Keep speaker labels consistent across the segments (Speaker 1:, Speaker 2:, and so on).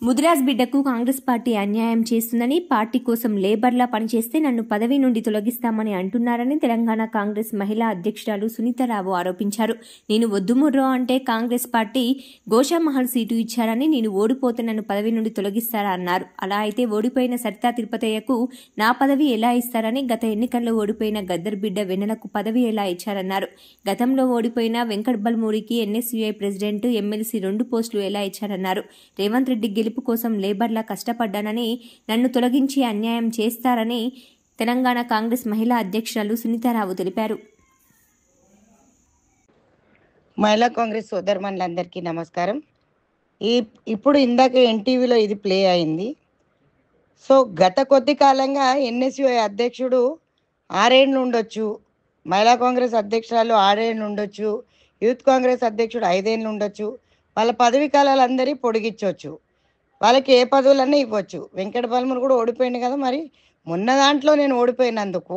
Speaker 1: ముదిరాజ్ బిడ్డకు కాంగ్రెస్ పార్టీ అన్యాయం చేస్తుందని, పార్టీ కోసం లేబర్లా పనిచేస్తే నన్ను పదవి నుండి తొలగిస్తామని అంటున్నారని తెలంగాణ కాంగ్రెస్ మహిళా అధ్యక్షురాలు సునీతారావు ఆరోపించారు. నేను వద్దుముర్రో అంటే కాంగ్రెస్ పార్టీ గోషామహల్ సీటు ఇచ్చారని, నేను ఓడిపోతే నన్ను పదవి నుండి తొలగిస్తారా అన్నారు. అలా అయితే ఓడిపోయిన సరితా తిరుపతయ్యకు నా పదవి ఎలా ఇస్తారని, గత ఎన్నికల్లో ఓడిపోయిన గద్దర్ బిడ్డ వెన్నెలకు పదవి ఎలా ఇచ్చారన్నారు. గతంలో ఓడిపోయిన వెంకట్ బల్మూరికి ఎన్ఎస్యుఐ ప్రెసిడెంట్, ఎమ్మెల్సీ 2 పోస్టులు ఎలా ఇచ్చారన్నారు. రేవంత్ రెడ్డి గెలుపు కోసం లేబర్లా కష్టపడ్డానని, నన్ను తొలగించి అన్యాయం చేస్తారని తెలంగాణ కాంగ్రెస్ మహిళా అధ్యక్షురాలు సునీతారావు తెలిపారు.
Speaker 2: మహిళా కాంగ్రెస్ సోదరుమణులందరికీ నమస్కారం. ఇప్పుడు ఇందాక ఎన్టీవీలో ఇది ప్లే అయింది. సో గత కొద్ది కాలంగా ఎన్ఎస్యుఐ అధ్యక్షుడు 6 ఏళ్ళు ఉండొచ్చు, మహిళా కాంగ్రెస్ అధ్యక్షురాలు 6 ఏళ్ళు ఉండొచ్చు, యూత్ కాంగ్రెస్ అధ్యక్షుడు 5 ఏళ్ళు ఉండొచ్చు. వాళ్ళ పదవి కాలాలందరి పొడిగించవచ్చు, వాళ్ళకి ఏ పదవులన్నీ ఇవ్వచ్చు. వెంకట బల్మూరు కూడా ఓడిపోయింది కదా, మరి మొన్న దాంట్లో నేను ఓడిపోయినందుకు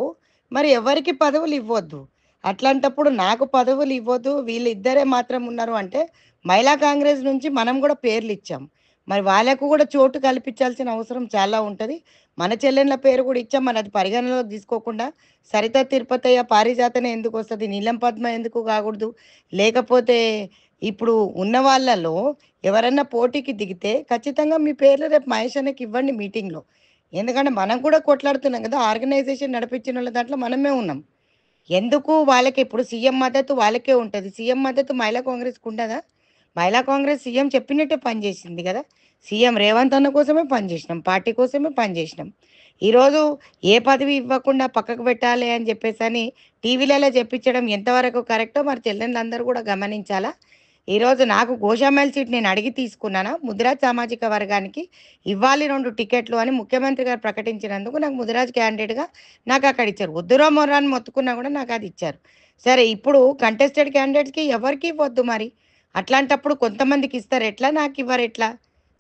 Speaker 2: మరి ఎవరికి పదవులు ఇవ్వద్దు. అట్లాంటప్పుడు నాకు పదవులు ఇవ్వద్దు, వీళ్ళిద్దరే మాత్రం ఉన్నారు అంటే మహిళా కాంగ్రెస్ నుంచి మనం కూడా పేర్లు ఇచ్చాం, మరి వాళ్ళకు కూడా చోటు కల్పించాల్సిన అవసరం చాలా ఉంటుంది. మన చెల్లెళ్ళ పేరు కూడా ఇచ్చాం, మరి అది పరిగణలోకి తీసుకోకుండా సరిత తిరుపతయ్య పారిజాతనే ఎందుకు వస్తుంది, నీలం పద్మ ఎందుకు కాకూడదు? లేకపోతే ఇప్పుడు ఉన్న వాళ్ళలో ఎవరన్నా పోటీకి దిగితే ఖచ్చితంగా మీ పేర్లు రేపు మహేష్ అన్నకి ఇవ్వండి మీటింగ్లో. ఎందుకంటే మనం కూడా కొట్లాడుతున్నాం కదా, ఆర్గనైజేషన్ నడిపించిన వాళ్ళ దాంట్లో మనమే ఉన్నాం. ఎందుకు వాళ్ళకి ఇప్పుడు సీఎం మద్దతు వాళ్ళకే ఉంటుంది, సీఎం మద్దతు మహిళా కాంగ్రెస్కి ఉండదా? మహిళా కాంగ్రెస్ సీఎం చెప్పినట్టే పనిచేసింది కదా. సీఎం రేవంత్ అన్న కోసమే పనిచేసినాం, పార్టీ కోసమే పనిచేసినాం. ఈరోజు ఏ పదవి ఇవ్వకుండా పక్కకు పెట్టాలి అని చెప్పేసి అని టీవీలలో చెప్పించడం ఎంతవరకు కరెక్టో మరి చెల్లెళ్ళందరూ కూడా గమనించాలా. ఈరోజు నాకు గోషామహల్ సీట్ నేను అడిగి తీసుకున్నానా, ముదిరాజ్ సామాజిక వర్గానికి ఇవ్వాలి 2 టికెట్లు అని ముఖ్యమంత్రి గారు ప్రకటించినందుకు నాకు ముదిరాజ్ క్యాండిడేట్గా నాకు అక్కడ ఇచ్చారు. వద్దురో మొర్రా అని మొత్తుకున్నా కూడా నాకు అది ఇచ్చారు. సరే, ఇప్పుడు కంటెస్టెడ్ క్యాండిడేట్స్కి ఎవరికి ఇవ్వద్దు, మరి అట్లాంటప్పుడు కొంతమందికి ఇస్తారు ఎట్లా, నాకు ఇవ్వరు ఎట్లా?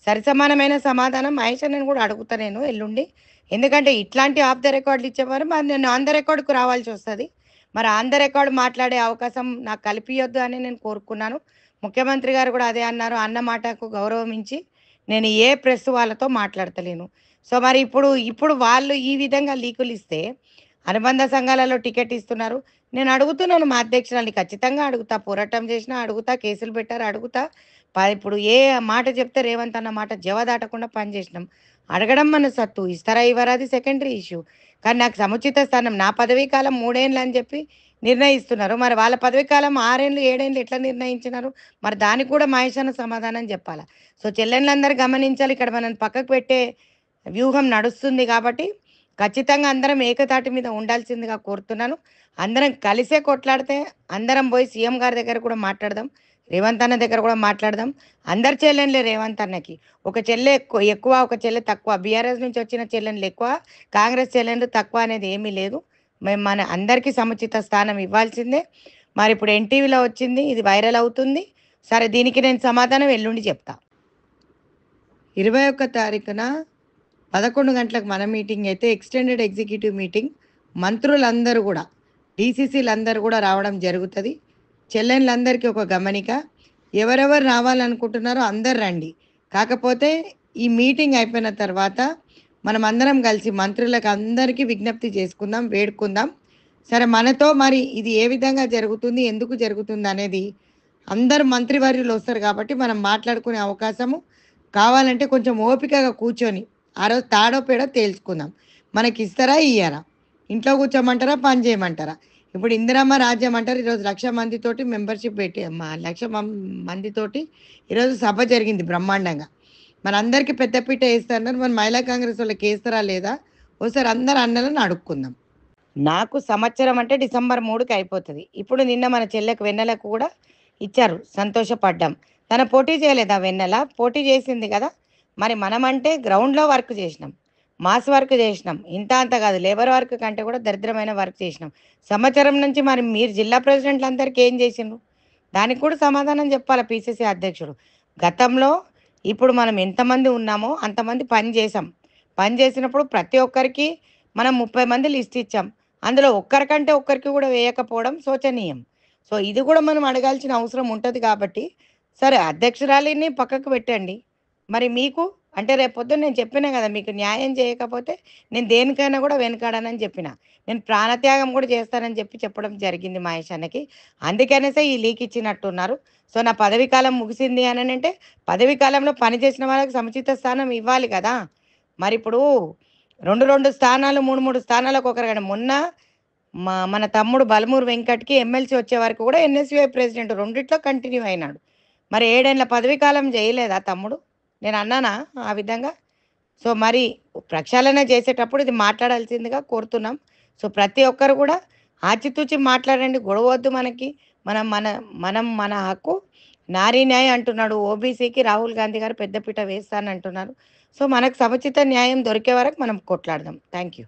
Speaker 2: సరిసమానమైన సమాధానం మహేష్ అన్నని కూడా అడుగుతా నేను ఎల్లుండి. ఎందుకంటే ఇట్లాంటి ఆఫ్ ద రికార్డులు ఇచ్చేవారు మరి నేను ఆన్ ద రికార్డుకు రావాల్సి వస్తుంది. మరి ఆన్ ద రికార్డు మాట్లాడే అవకాశం నాకు కల్పియొద్దు అని నేను కోరుకున్నాను. ముఖ్యమంత్రి గారు కూడా అదే అన్నారు, అన్న మాటకు గౌరవించి నేను ఏ ప్రెస్ వాళ్ళతో మాట్లాడతలేను. సో మరి ఇప్పుడు వాళ్ళు ఈ విధంగా లీకులు ఇస్తే అనుబంధ సంఘాలలో టికెట్ ఇస్తున్నారు. నేను అడుగుతున్నాను మా అధ్యక్షురాలని, ఖచ్చితంగా అడుగుతా, పోరాటం చేసినా అడుగుతా, కేసులు పెట్టారు అడుగుతా. ఇప్పుడు ఏ మాట చెప్తే రేవంత్ అన్న మాట జవదాటకుండా పనిచేసినాం. అడగడం మన సత్తు, ఇస్తారా ఇవ్వరా అది సెకండరీ ఇష్యూ. కానీ నాకు సముచిత స్థానం, నా పదవీ కాలం 3 ఏళ్ళు అని చెప్పి నిర్ణయిస్తున్నారు. మరి వాళ్ళ పదవీ కాలం 6 ఏళ్ళు 7 ఏళ్ళు ఎట్లా నిర్ణయించినారు? మరి దానికి కూడా మహేష్ అన్న సమాధానం చెప్పాలా. సో చెల్లెళ్ళందరూ గమనించాలి, ఇక్కడ మనం పక్కకు పెట్టే వ్యూహం నడుస్తుంది కాబట్టి ఖచ్చితంగా అందరం ఏకతాటి మీద ఉండాల్సిందిగా కోరుతున్నాను. అందరం కలిసే కొట్లాడితే అందరం పోయి సీఎం గారి దగ్గర కూడా మాట్లాడదాం, రేవంత్ అన్న దగ్గర కూడా మాట్లాడదాం. అందరు చెల్లెళ్ళే రేవంత్ అన్నకి, ఒక చెల్లె ఎక్కువ ఒక చెల్లె తక్కువ, బీఆర్ఎస్ నుంచి వచ్చిన చెల్లెళ్ళు ఎక్కువ, కాంగ్రెస్ చెల్లెళ్ళు తక్కువ అనేది ఏమీ లేదు. మేము మన అందరికీ సముచిత స్థానం ఇవ్వాల్సిందే. మరి ఇప్పుడు ఎన్టీవీలో వచ్చింది, ఇది వైరల్ అవుతుంది. సరే, దీనికి నేను సమాధానం ఎల్లుండి చెప్తా. 21 తారీఖున 11 గంటలకు మన మీటింగ్ అయితే ఎక్స్టెండెడ్ ఎగ్జిక్యూటివ్ మీటింగ్, మంత్రులందరూ కూడా డీసీసీలందరూ కూడా రావడం జరుగుతుంది. చెల్లెళ్ళందరికీ ఒక గమనిక, ఎవరెవరు రావాలనుకుంటున్నారో అందరు రండి. కాకపోతే ఈ మీటింగ్ అయిపోయిన తర్వాత మనం అందరం కలిసి మంత్రులకు అందరికీ విజ్ఞప్తి చేసుకుందాం, వేడుకుందాం. సరే, మనతో మరి ఇది ఏ విధంగా జరుగుతుంది, ఎందుకు జరుగుతుంది అనేది అందరు మంత్రివర్యులు వస్తారు కాబట్టి మనం మాట్లాడుకునే అవకాశము కావాలంటే కొంచెం ఓపికగా కూర్చొని ఆ రోజు తాడో పేడో తేల్చుకుందాం. మనకి ఇస్తారా ఇయ్యారా, ఇంట్లో కూర్చోమంటారా పని చేయమంటారా? ఇప్పుడు ఇందిరమ్మ రాజ్యం అంటారు, ఈరోజు 1,00,000 మందితోటి మెంబర్షిప్ పెట్టి 1,00,000 మందితోటి ఈరోజు సభ జరిగింది బ్రహ్మాండంగా. మన అందరికీ పెద్దపీట వేస్తున్నారు, మన మహిళా కాంగ్రెస్ వాళ్ళకి వేస్తారా లేదా ఒకసారి అందరు అన్నలను అడుక్కుందాం. నాకు సంవత్సరం అంటే డిసెంబర్ 3కి అయిపోతుంది. ఇప్పుడు నిన్న మన చెల్లెకు వెన్నెలకు కూడా ఇచ్చారు, సంతోషపడ్డాం. తన పోటీ చేయలేదా వెన్నెల? పోటీ చేసింది కదా. మరి మనం అంటే గ్రౌండ్లో వర్క్ చేసినాం, మాస్ వర్క్ చేసినాం, ఇంత అంత కాదు, లేబర్ వర్క్ కంటే కూడా దరిద్రమైన వర్క్ చేసినాం సంవత్సరం నుంచి. మరి మీరు జిల్లా ప్రెసిడెంట్లందరికీ ఏం చేసిండ్రు? దానికి కూడా సమాధానం చెప్పాలి పిసిసి అధ్యక్షుడు. గతంలో ఇప్పుడు మనం ఎంతమంది ఉన్నామో అంతమంది పని చేసాం. పని చేసినప్పుడు ప్రతి ఒక్కరికి మనం 30 మంది లిస్ట్ ఇచ్చాం, అందులో ఒక్కరికంటే ఒక్కరికి కూడా వేయకపోవడం శోచనీయం. సో ఇది కూడా మనం అడగాల్సిన అవసరం ఉంటుంది కాబట్టి సరే, అధ్యక్షురాలిని పక్కకు పెట్టండి, మరి మీకు అంటే రేపొద్దున నేను చెప్పినా కదా, మీకు న్యాయం చేయకపోతే నేను దేనికైనా కూడా వెనకాడనని చెప్పిన. నేను ప్రాణత్యాగం కూడా చేస్తానని చెప్పడం జరిగింది మహేష్ అన్నకి. అందుకనేసే ఈ లీక్ ఇచ్చినట్టున్నారు. సో నా పదవీ కాలం ముగిసింది అంటే పదవీ కాలంలో పనిచేసిన వాళ్ళకి సముచిత స్థానం ఇవ్వాలి కదా. మరి ఇప్పుడు 2 స్థానాలు 3 స్థానాలకు ఒకరు కానీ మొన్న మన తమ్ముడు బలమూరు వెంకట్‌కి ఎమ్మెల్సీ వచ్చే వరకు కూడా ఎన్ఎస్‌యుఐ ప్రెసిడెంట్ రెండిట్లో కంటిన్యూ అయినాడు. మరి 7 ఏళ్ల పదవీ కాలం చేయలేదా తమ్ముడు? నేను అన్నానా ఆ విధంగా? సో మరి ప్రక్షాళన చేసేటప్పుడు ఇది మాట్లాడాల్సిందిగా కోరుతున్నాం. సో ప్రతి ఒక్కరు కూడా ఆచితూచి మాట్లాడండి. గొడవద్దు మనకి. మనం మన మన హక్కు నారీ న్యాయం అంటున్నాడు. ఓబీసీకి రాహుల్ గాంధీ గారు పెద్దపీట వేస్తానంటున్నారు. సో మనకు సముచిత న్యాయం దొరికే వరకు మనం కొట్లాడదాం. Thank you.